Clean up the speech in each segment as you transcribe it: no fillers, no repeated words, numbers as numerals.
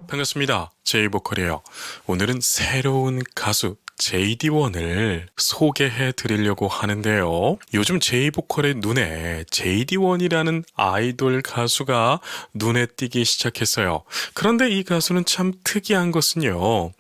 반갑습니다. 제이보컬이에요. 오늘은 새로운 가수 JD1을 소개해 드리려고 하는데요. 요즘 제이보컬의 눈에 JD1이라는 아이돌 가수가 눈에 띄기 시작했어요. 그런데 이 가수는 참 특이한 것은요.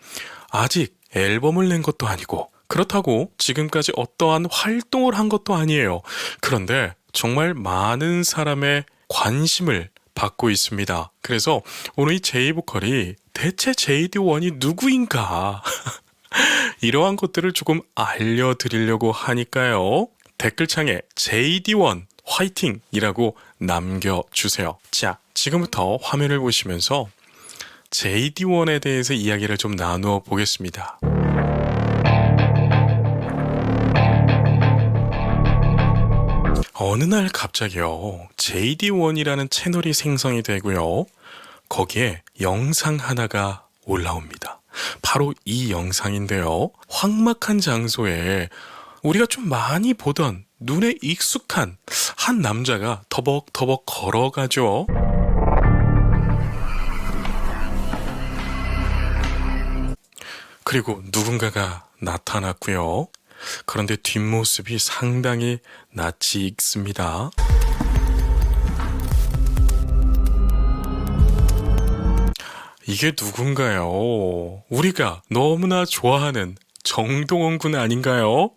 아직 앨범을 낸 것도 아니고 그렇다고 지금까지 어떠한 활동을 한 것도 아니에요. 그런데 정말 많은 사람의 관심을 받고 있습니다. 그래서 오늘 이 제이보컬이 대체 JD1이 누구인가 이러한 것들을 조금 알려드리려고 하니까요. 댓글창에 JD1 화이팅이라고 남겨주세요. 자, 지금부터 화면을 보시면서 JD1에 대해서 이야기를 좀 나누어 보겠습니다. 어느 날 갑자기요, JD1이라는 채널이 생성이 되고요. 거기에 영상 하나가 올라옵니다. 바로 이 영상인데요. 황막한 장소에 우리가 좀 많이 보던 눈에 익숙한 한 남자가 터벅터벅 걸어가죠. 그리고 누군가가 나타났고요. 그런데 뒷모습이 상당히 낯이 익습니다. 이게 누군가요? 우리가 너무나 좋아하는 정동원 군 아닌가요?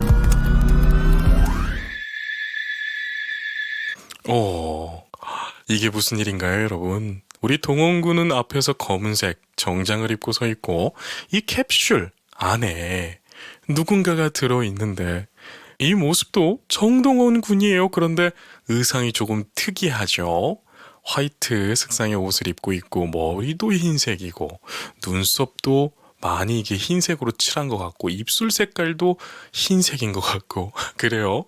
이게 무슨 일인가요, 여러분? 우리 동원 군은 앞에서 검은색 정장을 입고 서 있고 이 캡슐 안에 누군가가 들어있는데 이 모습도 정동원 군이에요. 그런데 의상이 조금 특이하죠. 화이트 색상의 옷을 입고 있고 머리도 흰색이고 눈썹도 많이 이게 흰색으로 칠한 것 같고 입술 색깔도 흰색인 것 같고 그래요.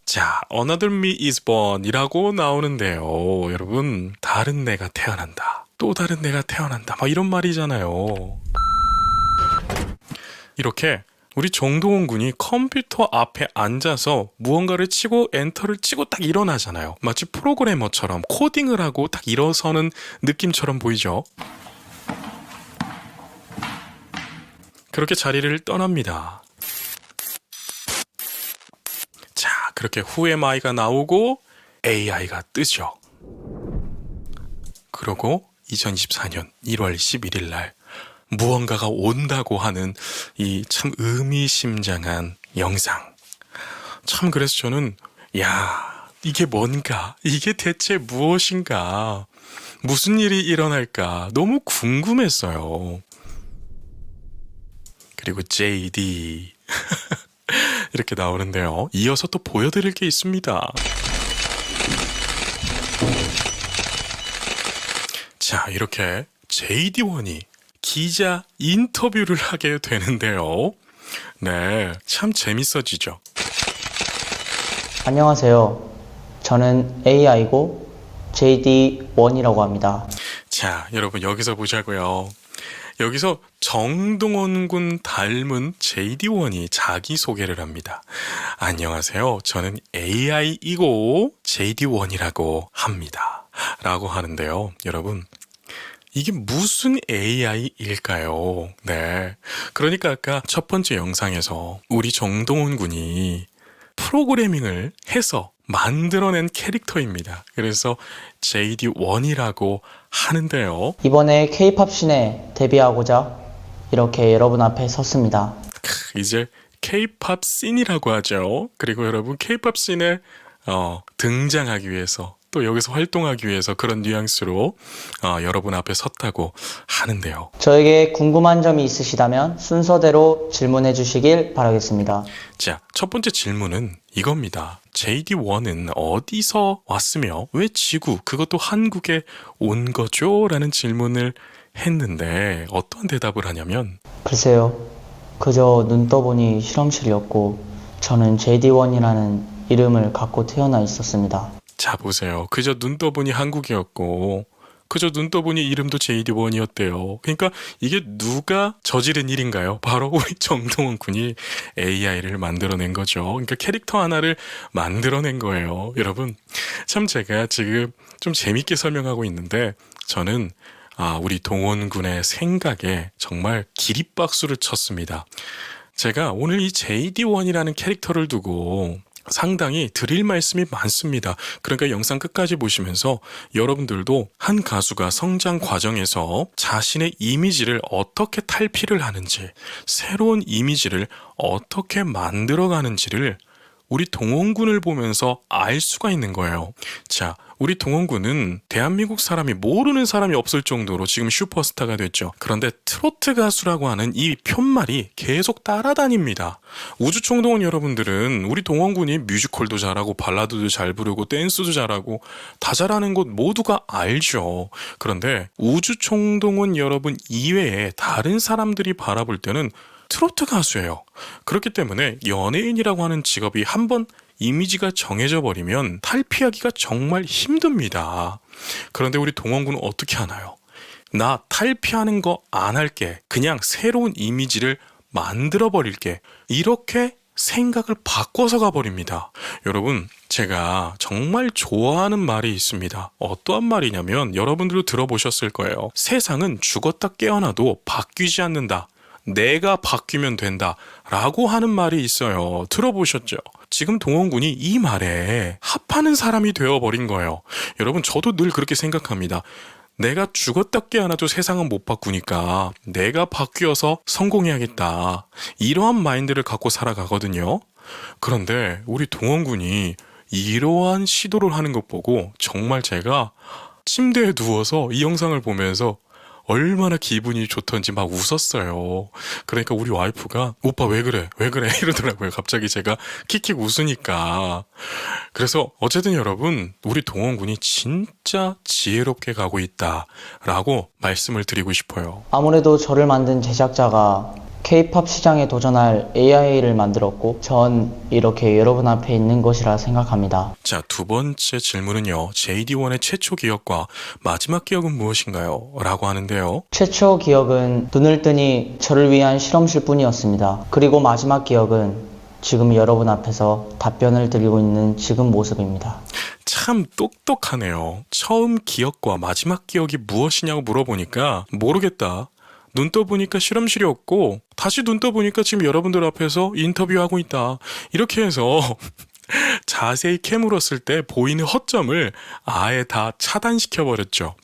자, Another Me is Born 이라고 나오는데요. 여러분, 다른 내가 태어난다. 또 다른 내가 태어난다. 막 이런 말이잖아요. 이렇게 우리 정동원 군이 컴퓨터 앞에 앉아서 무언가를 치고 엔터를 치고 딱 일어나잖아요. 마치 프로그래머처럼 코딩을 하고 딱 일어서는 느낌처럼 보이죠. 그렇게 자리를 떠납니다. 자, 그렇게 Who am I가 나오고 AI가 뜨죠. 그러고 2024년 1월 11일 날 무언가가 온다고 하는 이 참 의미심장한 영상. 참 그래서 저는 이게 뭔가? 이게 대체 무엇인가? 무슨 일이 일어날까? 너무 궁금했어요. 그리고 JD 이렇게 나오는데요. 이어서 또 보여드릴 게 있습니다. 자, 이렇게 JD1이 기자 인터뷰를 하게 되는데요. 네, 참 재밌어지죠. 안녕하세요. 저는 AI고 JD1이라고 합니다. 자, 여러분 여기서 보자고요. 여기서 정동원 군 닮은 JD1이 자기소개를 합니다. 안녕하세요. 저는 AI이고 JD1이라고 합니다. 라고 하는데요. 여러분, 이게 무슨 AI일까요? 네. 그러니까 아까 첫 번째 영상에서 우리 정동원 군이 프로그래밍을 해서 만들어낸 캐릭터입니다. 그래서 JD1이라고 하는데요. 이번에 K-팝 씬에 데뷔하고자 이렇게 여러분 앞에 섰습니다. 이제 K-팝 씬이라고 하죠. 그리고 여러분 K-팝 씬에 등장하기 위해서 또 여기서 활동하기 위해서 그런 뉘앙스로 여러분 앞에 섰다고 하는데요. 저에게 궁금한 점이 있으시다면 순서대로 질문해 주시길 바라겠습니다. 자, 첫 번째 질문은 이겁니다. JD1은 어디서 왔으며 왜 지구, 그것도 한국에 온 거죠? 라는 질문을 했는데 어떤 대답을 하냐면 글쎄요. 그저 눈 떠보니 실험실이었고 저는 JD1이라는 이름을 갖고 태어나 있었습니다. 자, 보세요. 그저 눈 떠보니 한국이었고 그저 눈 떠보니 이름도 JD1이었대요. 그러니까 이게 누가 저지른 일인가요? 바로 우리 정동원 군이 AI를 만들어낸 거죠. 그러니까 캐릭터 하나를 만들어낸 거예요. 여러분, 참 제가 지금 좀 재밌게 설명하고 있는데 저는 우리 동원 군의 생각에 정말 기립박수를 쳤습니다. 제가 오늘 이 JD1이라는 캐릭터를 두고 상당히 드릴 말씀이 많습니다. 그러니까 영상 끝까지 보시면서 여러분들도 한 가수가 성장 과정에서 자신의 이미지를 어떻게 탈피를 하는지, 새로운 이미지를 어떻게 만들어가는지를 우리 동원군을 보면서 알 수가 있는 거예요. 자, 우리 동원군은 대한민국 사람이 모르는 사람이 없을 정도로 지금 슈퍼스타가 됐죠. 그런데 트로트 가수라고 하는 이 푯말이 계속 따라다닙니다. 우주총동원 여러분들은 우리 동원군이 뮤지컬도 잘하고 발라드도 잘 부르고 댄스도 잘하고 다 잘하는 것 모두가 알죠. 그런데 우주총동원 여러분 이외에 다른 사람들이 바라볼 때는 트로트 가수예요. 그렇기 때문에 연예인이라고 하는 직업이 한번 이미지가 정해져 버리면 탈피하기가 정말 힘듭니다. 그런데 우리 동원군은 어떻게 하나요? 나 탈피하는 거 안 할게. 그냥 새로운 이미지를 만들어 버릴게. 이렇게 생각을 바꿔서 가버립니다. 여러분, 제가 정말 좋아하는 말이 있습니다. 어떠한 말이냐면 여러분들도 들어보셨을 거예요. 세상은 죽었다 깨어나도 바뀌지 않는다. 내가 바뀌면 된다 라고 하는 말이 있어요. 들어보셨죠? 지금 동원군이 이 말에 합하는 사람이 되어버린 거예요. 여러분, 저도 늘 그렇게 생각합니다. 내가 죽었다 깨어나도 세상은 못 바꾸니까 내가 바뀌어서 성공해야겠다. 이러한 마인드를 갖고 살아가거든요. 그런데 우리 동원군이 이러한 시도를 하는 것 보고 정말 제가 침대에 누워서 이 영상을 보면서 얼마나 기분이 좋던지 막 웃었어요. 그러니까 우리 와이프가 오빠 왜 그래 이러더라고요. 갑자기 제가 킥킥 웃으니까. 그래서 어쨌든 여러분, 우리 동원군이 진짜 지혜롭게 가고 있다라고 말씀을 드리고 싶어요. 아무래도 저를 만든 제작자가 K-팝 시장에 도전할 AI를 만들었고 전 이렇게 여러분 앞에 있는 것이라 생각합니다. 자, 두 번째 질문은요. JD1의 최초 기억과 마지막 기억은 무엇인가요? 라고 하는데요. 최초 기억은 눈을 뜨니 저를 위한 실험실 뿐이었습니다. 그리고 마지막 기억은 지금 여러분 앞에서 답변을 드리고 있는 지금 모습입니다. 참 똑똑하네요. 처음 기억과 마지막 기억이 무엇이냐고 물어보니까 모르겠다. 눈 떠보니까 실험실이었고 다시 눈 떠보니까 지금 여러분들 앞에서 인터뷰하고 있다. 이렇게 해서 자세히 캐물었을 때 보이는 허점을 아예 다 차단시켜버렸죠.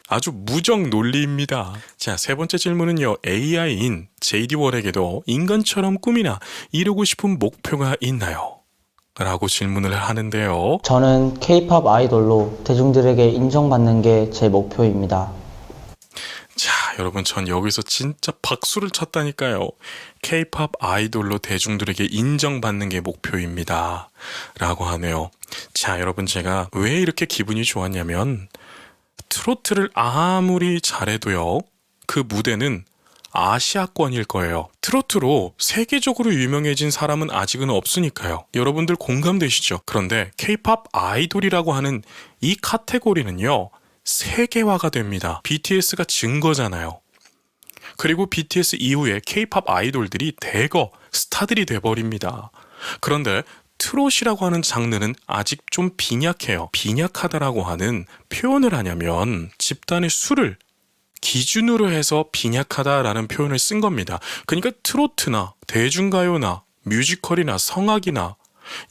아주 무적 논리입니다. 자, 세 번째 질문은요. AI인 JD1에게도 인간처럼 꿈이나 이루고 싶은 목표가 있나요? 라고 질문을 하는데요. 저는 K-팝 아이돌로 대중들에게 인정받는 게 제 목표입니다. 자, 여러분, 전 여기서 진짜 박수를 쳤다니까요. K-팝 아이돌로 대중들에게 인정받는 게 목표입니다. 라고 하네요. 자, 여러분, 제가 왜 이렇게 기분이 좋았냐면 트로트를 아무리 잘해도요, 그 무대는 아시아권일 거예요. 트로트로 세계적으로 유명해진 사람은 아직은 없으니까요. 여러분들 공감되시죠? 그런데 K-팝 아이돌이라고 하는 이 카테고리는요, 세계화가 됩니다. BTS가 증거잖아요. 그리고 BTS 이후에 K-팝 아이돌들이 대거 스타들이 돼버립니다. 그런데 트롯이라고 하는 장르는 아직 좀 빈약해요. 빈약하다라고 하는 표현을 하냐면 집단의 수를 기준으로 해서 빈약하다라는 표현을 쓴 겁니다. 그러니까 트로트나 대중가요나 뮤지컬이나 성악이나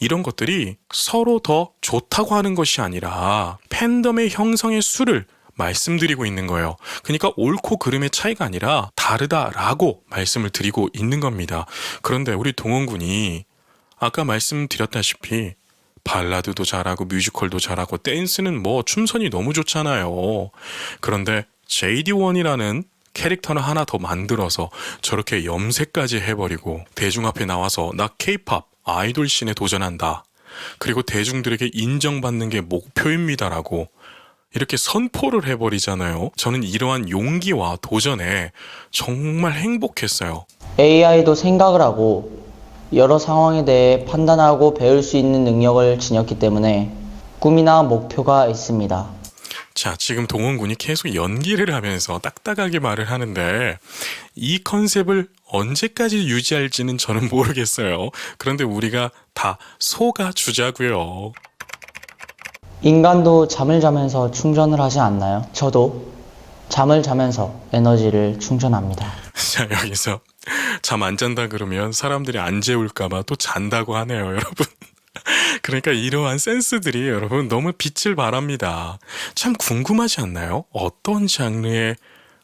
이런 것들이 서로 더 좋다고 하는 것이 아니라 팬덤의 형성의 수를 말씀드리고 있는 거예요. 그러니까 옳고 그름의 차이가 아니라 다르다라고 말씀을 드리고 있는 겁니다. 그런데 우리 동원군이 아까 말씀드렸다시피 발라드도 잘하고 뮤지컬도 잘하고 댄스는 뭐 춤선이 너무 좋잖아요. 그런데 JD1이라는 캐릭터를 하나 더 만들어서 저렇게 염색까지 해버리고 대중 앞에 나와서 나 K-팝 아이돌 씬에 도전한다. 그리고 대중들에게 인정받는 게 목표입니다라고 이렇게 선포를 해버리잖아요. 저는 이러한 용기와 도전에 정말 행복했어요. AI도 생각을 하고 여러 상황에 대해 판단하고 배울 수 있는 능력을 지녔기 때문에 꿈이나 목표가 있습니다. 자, 지금 동원군이 계속 연기를 하면서 딱딱하게 말을 하는데 이 컨셉을 언제까지 유지할지는 저는 모르겠어요. 그런데 우리가 다 속아주자고요. 인간도 잠을 자면서 충전을 하지 않나요? 저도 잠을 자면서 에너지를 충전합니다. 자, 여기서 잠 안 잔다 그러면 사람들이 안 재울까봐 또 잔다고 하네요, 여러분. 그러니까 이러한 센스들이 여러분 너무 빛을 발합니다. 참 궁금하지 않나요? 어떤 장르의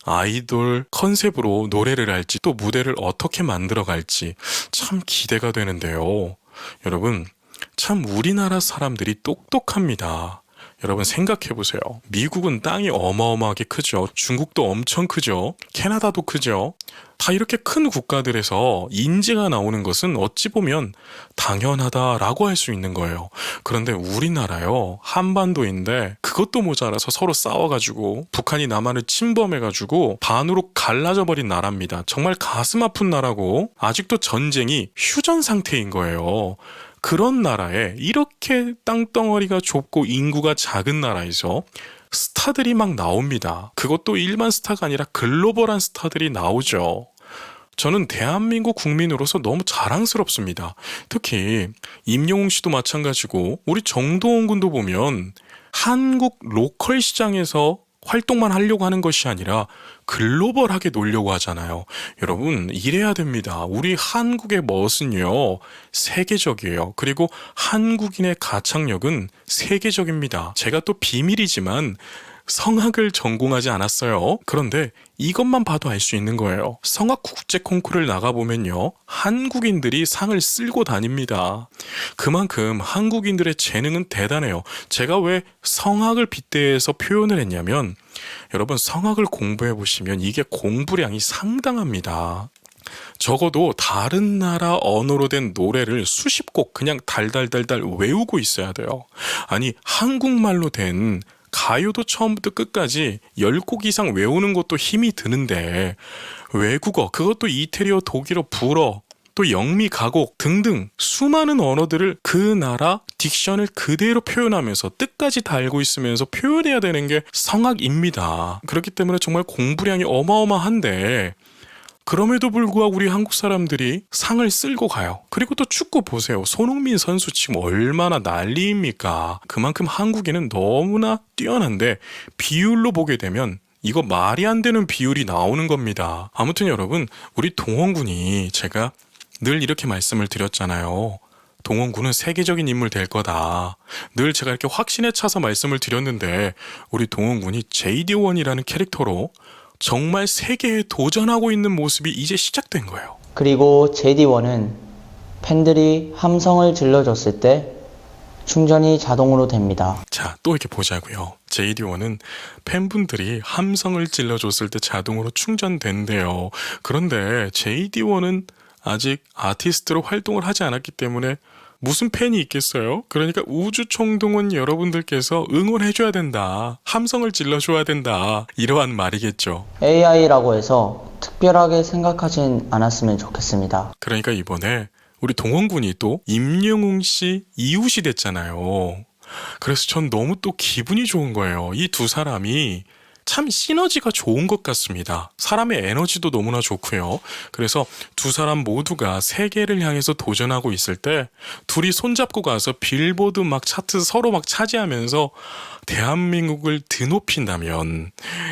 아이돌 컨셉으로 노래를 할지 또 무대를 어떻게 만들어 갈지 참 기대가 되는데요. 여러분, 참 우리나라 사람들이 똑똑합니다. 여러분 생각해보세요. 미국은 땅이 어마어마하게 크죠. 중국도 엄청 크죠. 캐나다도 크죠. 다 이렇게 큰 국가들에서 인재가 나오는 것은 어찌 보면 당연하다라고 할 수 있는 거예요. 그런데 우리나라요. 한반도인데 그것도 모자라서 서로 싸워가지고 북한이 남한을 침범해가지고 반으로 갈라져 버린 나라입니다. 정말 가슴 아픈 나라고 아직도 전쟁이 휴전 상태인 거예요. 그런 나라에 이렇게 땅덩어리가 좁고 인구가 작은 나라에서 스타들이 막 나옵니다. 그것도 일반 스타가 아니라 글로벌한 스타들이 나오죠. 저는 대한민국 국민으로서 너무 자랑스럽습니다. 특히 임영웅 씨도 마찬가지고 우리 정동원 군도 보면 한국 로컬 시장에서 활동만 하려고 하는 것이 아니라 글로벌하게 놀려고 하잖아요. 여러분 이래야 됩니다. 우리 한국의 멋은요 세계적이에요. 그리고 한국인의 가창력은 세계적입니다. 제가 또 비밀이지만 성악을 전공하지 않았어요. 그런데 이것만 봐도 알 수 있는 거예요. 성악 국제 콩쿠르를 나가보면요. 한국인들이 상을 쓸고 다닙니다. 그만큼 한국인들의 재능은 대단해요. 제가 왜 성악을 빗대서 표현을 했냐면 여러분 성악을 공부해 보시면 이게 공부량이 상당합니다. 적어도 다른 나라 언어로 된 노래를 수십 곡 그냥 달달달달 외우고 있어야 돼요. 아니 한국말로 된 가요도 처음부터 끝까지 10곡 이상 외우는 것도 힘이 드는데 외국어, 그것도 이태리어, 독일어, 불어, 또 영미, 가곡 등등 수많은 언어들을 그 나라 딕션을 그대로 표현하면서 뜻까지 다 알고 있으면서 표현해야 되는 게 성악입니다. 그렇기 때문에 정말 공부량이 어마어마한데 그럼에도 불구하고 우리 한국 사람들이 상을 쓸고 가요. 그리고 또 축구 보세요. 손흥민 선수 지금 얼마나 난리입니까? 그만큼 한국인은 너무나 뛰어난데 비율로 보게 되면 이거 말이 안 되는 비율이 나오는 겁니다. 아무튼 여러분 우리 동원군이 제가 늘 이렇게 말씀을 드렸잖아요. 동원군은 세계적인 인물 될 거다. 늘 제가 이렇게 확신에 차서 말씀을 드렸는데 우리 동원군이 JD1이라는 캐릭터로 정말 세계에 도전하고 있는 모습이 이제 시작된 거예요. 그리고 JD1은 팬들이 함성을 질러줬을 때 충전이 자동으로 됩니다. 자, 또 이렇게 보자고요. JD1은 팬분들이 함성을 찔러줬을 때 자동으로 충전된대요. 그런데 JD1은 아직 아티스트로 활동을 하지 않았기 때문에 무슨 팬이 있겠어요? 그러니까 우주총동원 여러분들께서 응원해줘야 된다. 함성을 질러줘야 된다. 이러한 말이겠죠. AI라고 해서 특별하게 생각하진 않았으면 좋겠습니다. 그러니까 이번에 우리 동원군이 또 임영웅 씨 이웃이 됐잖아요. 그래서 전 너무 또 기분이 좋은 거예요. 이 두 사람이 참 시너지가 좋은 것 같습니다. 사람의 에너지도 너무나 좋고요. 그래서 두 사람 모두가 세계를 향해서 도전하고 있을 때 둘이 손잡고 가서 빌보드 막 차트 서로 막 차지하면서 대한민국을 드높인다면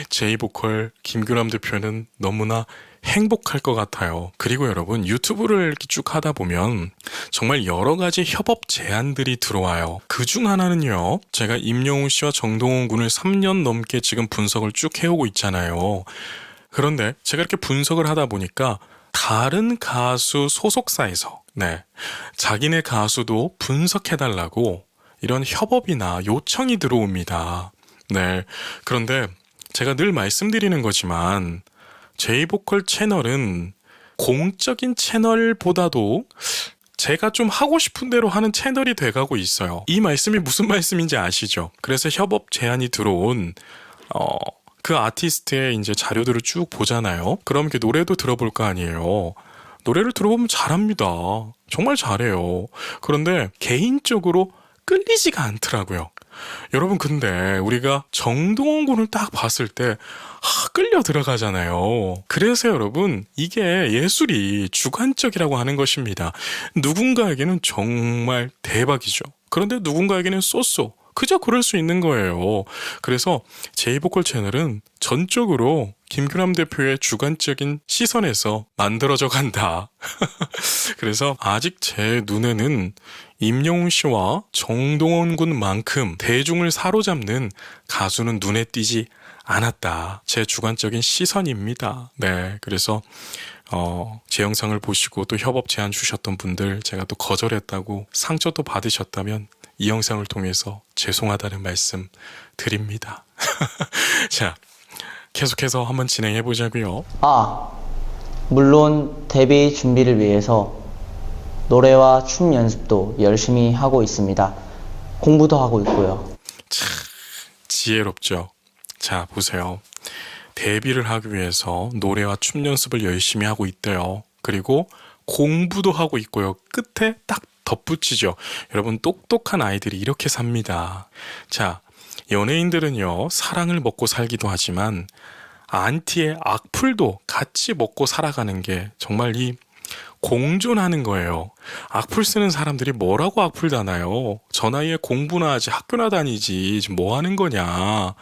제이보컬 김규남 대표는 너무나 행복할 것 같아요. 그리고 여러분 유튜브를 이렇게 쭉 하다 보면 정말 여러 가지 협업 제안들이 들어와요. 그중 하나는요. 제가 임영웅 씨와 정동원 군을 3년 넘게 지금 분석을 쭉 해오고 있잖아요. 그런데 제가 이렇게 분석을 하다 보니까 다른 가수 소속사에서 자기네 가수도 분석해달라고 이런 협업이나 요청이 들어옵니다. 그런데 제가 늘 말씀드리는 거지만 제이보컬 채널은 공적인 채널보다도 제가 좀 하고 싶은 대로 하는 채널이 돼가고 있어요. 이 말씀이 무슨 말씀인지 아시죠? 그래서 협업 제안이 들어온 그 아티스트의 이제 자료들을 쭉 보잖아요. 그럼 이렇게 노래도 들어볼 거 아니에요. 노래를 들어보면 잘합니다. 정말 잘해요. 그런데 개인적으로 끌리지가 않더라고요. 여러분, 근데 우리가 정동원 군을 딱 봤을 때 끌려 들어가잖아요. 그래서 여러분, 이게 예술이 주관적이라고 하는 것입니다. 누군가에게는 정말 대박이죠. 그런데 누군가에게는 쏘쏘. 그저 그럴 수 있는 거예요. 그래서 제이보컬 채널은 전적으로 김규남 대표의 주관적인 시선에서 만들어져 간다. 그래서 아직 제 눈에는 임영웅 씨와 정동원 군만큼 대중을 사로잡는 가수는 눈에 띄지 않았다. 제 주관적인 시선입니다. 네, 그래서 제 영상을 보시고 또 협업 제안 주셨던 분들, 제가 또 거절했다고 상처도 받으셨다면 이 영상을 통해서 죄송하다는 말씀 드립니다. 자, 계속해서 한번 진행해 보자고요. 물론 데뷔 준비를 위해서 노래와 춤 연습도 열심히 하고 있습니다. 공부도 하고 있고요. 지혜롭죠. 자, 보세요. 데뷔를 하기 위해서 노래와 춤 연습을 열심히 하고 있대요. 그리고 공부도 하고 있고요. 끝에 딱 덧붙이죠. 여러분, 똑똑한 아이들이 이렇게 삽니다. 자, 연예인들은요, 사랑을 먹고 살기도 하지만 안티의 악플도 같이 먹고 살아가는 게 정말 이 공존하는 거예요. 악플 쓰는 사람들이 뭐라고 악플 다나요? 저 나이에 공부나 하지, 학교나 다니지, 지금 뭐 하는 거냐.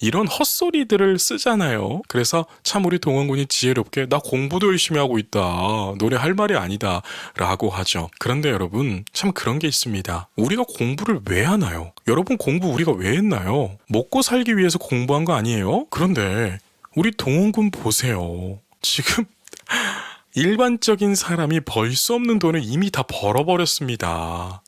이런 헛소리들을 쓰잖아요. 그래서 참 우리 동원 군이 지혜롭게 나 공부도 열심히 하고 있다. 노래 할 말이 아니다. 라고 하죠. 그런데 여러분, 참 그런 게 있습니다. 우리가 공부를 왜 하나요? 여러분, 공부 우리가 왜 했나요? 먹고 살기 위해서 공부한 거 아니에요? 그런데 우리 동원 군 보세요. 지금 일반적인 사람이 벌 수 없는 돈을 이미 다 벌어버렸습니다.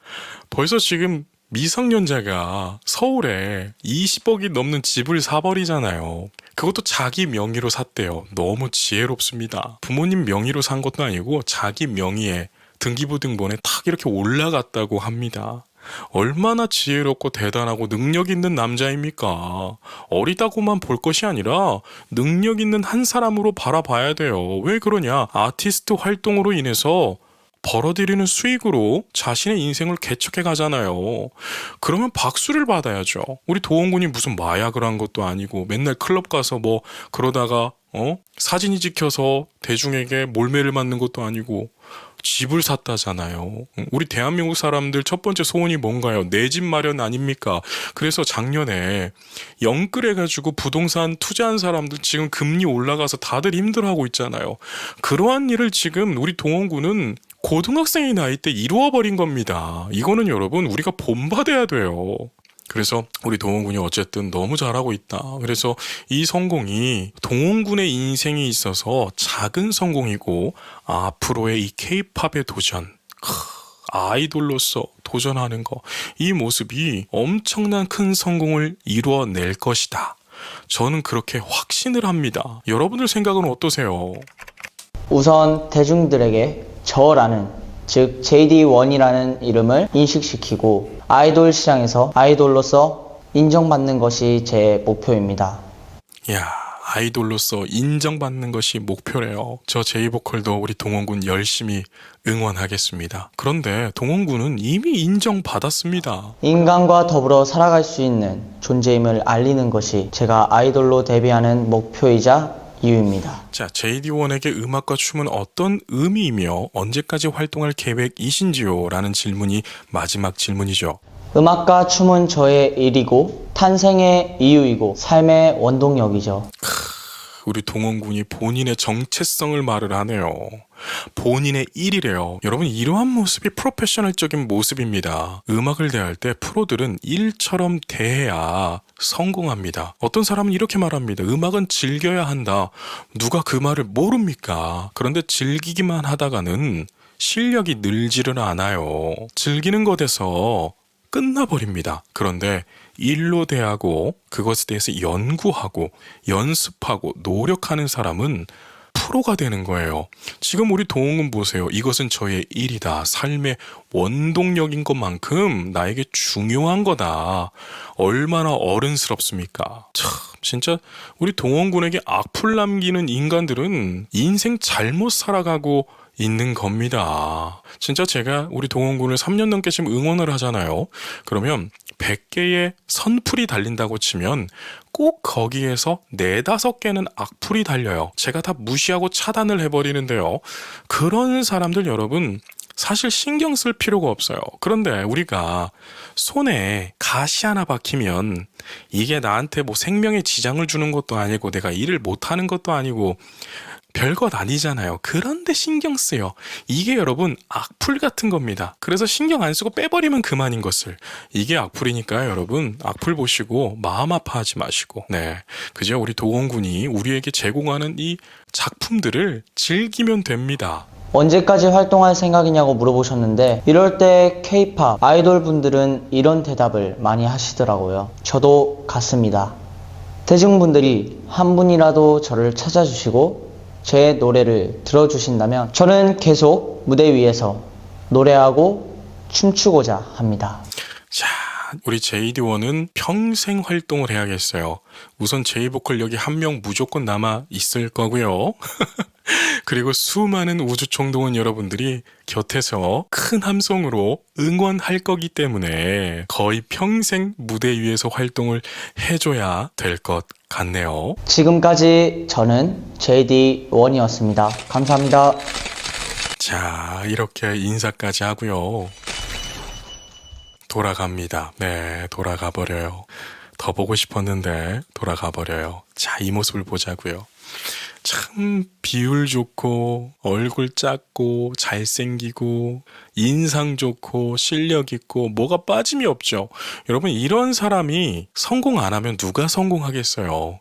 벌써 지금 미성년자가 서울에 20억이 넘는 집을 사버리잖아요. 그것도 자기 명의로 샀대요. 너무 지혜롭습니다. 부모님 명의로 산 것도 아니고 자기 명의에 등기부등본에 탁 이렇게 올라갔다고 합니다. 얼마나 지혜롭고 대단하고 능력 있는 남자입니까? 어리다고만 볼 것이 아니라 능력 있는 한 사람으로 바라봐야 돼요. 왜 그러냐? 아티스트 활동으로 인해서 벌어들이는 수익으로 자신의 인생을 개척해 가잖아요. 그러면 박수를 받아야죠. 우리 도원군이 무슨 마약을 한 것도 아니고 맨날 클럽 가서 뭐 그러다가 사진이 찍혀서 대중에게 몰매를 맞는 것도 아니고 집을 샀다잖아요. 우리 대한민국 사람들 첫 번째 소원이 뭔가요? 내 집 마련 아닙니까? 그래서 작년에 영끌해가지고 부동산 투자한 사람들 지금 금리 올라가서 다들 힘들어하고 있잖아요. 그러한 일을 지금 우리 동원군은 고등학생의 나이 때 이루어버린 겁니다. 이거는 여러분 우리가 본받아야 돼요. 그래서 우리 동원군이 어쨌든 너무 잘하고 있다. 그래서 이 성공이 동원군의 인생에 있어서 작은 성공이고 앞으로의 이 K-팝의 도전, 아이돌로서 도전하는 거, 이 모습이 엄청난 큰 성공을 이루어낼 것이다. 저는 그렇게 확신을 합니다. 여러분들 생각은 어떠세요? 우선 대중들에게 저라는, 즉 JD1이라는 이름을 인식시키고 아이돌 시장에서 아이돌로서 인정받는 것이 제 목표입니다. 야, 아이돌로서 인정받는 것이 목표래요. 저 제이보컬도 우리 동원군 열심히 응원하겠습니다. 그런데 동원군은 이미 인정받았습니다. 인간과 더불어 살아갈 수 있는 존재임을 알리는 것이 제가 아이돌로 데뷔하는 목표이자 이유입니다. 자, JD1에게 음악과 춤은 어떤 의미이며 언제까지 활동할 계획이신지요? 라는 질문이 마지막 질문이죠. 음악과 춤은 저의 일이고 탄생의 이유이고 삶의 원동력이죠. 우리 동원군이 본인의 정체성을 말을 하네요. 본인의 일이래요. 여러분, 이러한 모습이 프로페셔널적인 모습입니다. 음악을 대할 때 프로들은 일처럼 대해야 성공합니다. 어떤 사람은 이렇게 말합니다. 음악은 즐겨야 한다. 누가 그 말을 모릅니까? 그런데 즐기기만 하다가는 실력이 늘지를 않아요. 즐기는 것에서 끝나버립니다. 그런데 일로 대하고 그것에 대해서 연구하고 연습하고 노력하는 사람은 프로가 되는 거예요. 지금 우리 동훈군 보세요. 이것은 저의 일이다. 삶의 원동력인 것만큼 나에게 중요한 거다. 얼마나 어른스럽습니까? 참, 진짜 우리 동원군에게 악플 남기는 인간들은 인생 잘못 살아가고 있는 겁니다. 진짜 제가 우리 동원군을 3년 넘게 지금 응원을 하잖아요. 그러면 100개의 선풀이 달린다고 치면 꼭 거기에서 4, 5개는 악플이 달려요. 제가 다 무시하고 차단을 해버리는데요. 그런 사람들 여러분 사실 신경 쓸 필요가 없어요. 그런데 우리가 손에 가시 하나 박히면 이게 나한테 뭐 생명에 지장을 주는 것도 아니고 내가 일을 못하는 것도 아니고 별것 아니잖아요. 그런데 신경 쓰여. 이게 여러분 악플 같은 겁니다. 그래서 신경 안 쓰고 빼버리면 그만인 것을. 이게 악플이니까요, 여러분. 악플 보시고 마음 아파하지 마시고. 네, 그죠? 우리 동원군이 우리에게 제공하는 이 작품들을 즐기면 됩니다. 언제까지 활동할 생각이냐고 물어보셨는데 이럴 때 K-팝 아이돌 분들은 이런 대답을 많이 하시더라고요. 저도 같습니다. 대중분들이 한 분이라도 저를 찾아주시고 제 노래를 들어주신다면 저는 계속 무대 위에서 노래하고 춤추고자 합니다. 자, 우리 JD1은 평생 활동을 해야겠어요. 우선 J-보컬 여기 한 명 무조건 남아 있을 거고요. 그리고 수많은 우주총동원 여러분들이 곁에서 큰 함성으로 응원할 거기 때문에 거의 평생 무대 위에서 활동을 해줘야 될 것 같네요. 지금까지 저는 JD1이었습니다. 감사합니다. 자, 이렇게 인사까지 하고요. 돌아갑니다. 네, 돌아가 버려요. 더 보고 싶었는데 돌아가 버려요. 자, 이 모습을 보자고요. 참 비율 좋고 얼굴 작고 잘생기고 인상 좋고 실력 있고 뭐가 빠짐이 없죠. 여러분 이런 사람이 성공 안 하면 누가 성공하겠어요.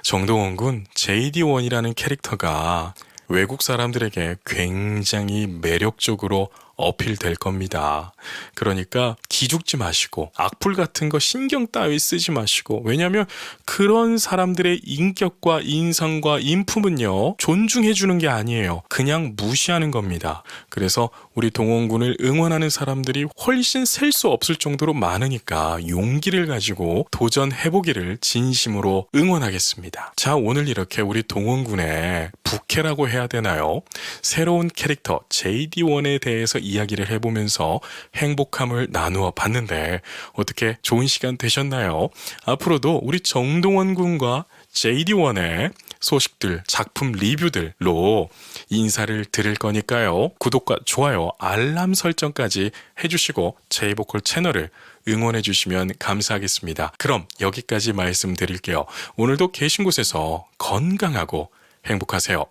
정동원 군 JD1이라는 캐릭터가 외국 사람들에게 굉장히 매력적으로 어필될 겁니다. 그러니까 기죽지 마시고 악플 같은 거 신경 따위 쓰지 마시고, 왜냐하면 그런 사람들의 인격과 인성과 인품은요 존중해 주는 게 아니에요. 그냥 무시하는 겁니다. 그래서 우리 동원군을 응원하는 사람들이 훨씬 셀 수 없을 정도로 많으니까 용기를 가지고 도전해보기를 진심으로 응원하겠습니다. 자, 오늘 이렇게 우리 동원군의 부캐라고 해야 되나요? 새로운 캐릭터 JD1에 대해서 이야기를 해보면서 행복함을 나누어 봤는데 어떻게 좋은 시간 되셨나요? 앞으로도 우리 정동원 군과 JD1의 소식들, 작품 리뷰들로 인사를 드릴 거니까요. 구독과 좋아요, 알람 설정까지 해주시고 J-보컬 채널을 응원해 주시면 감사하겠습니다. 그럼 여기까지 말씀드릴게요. 오늘도 계신 곳에서 건강하고 행복하세요.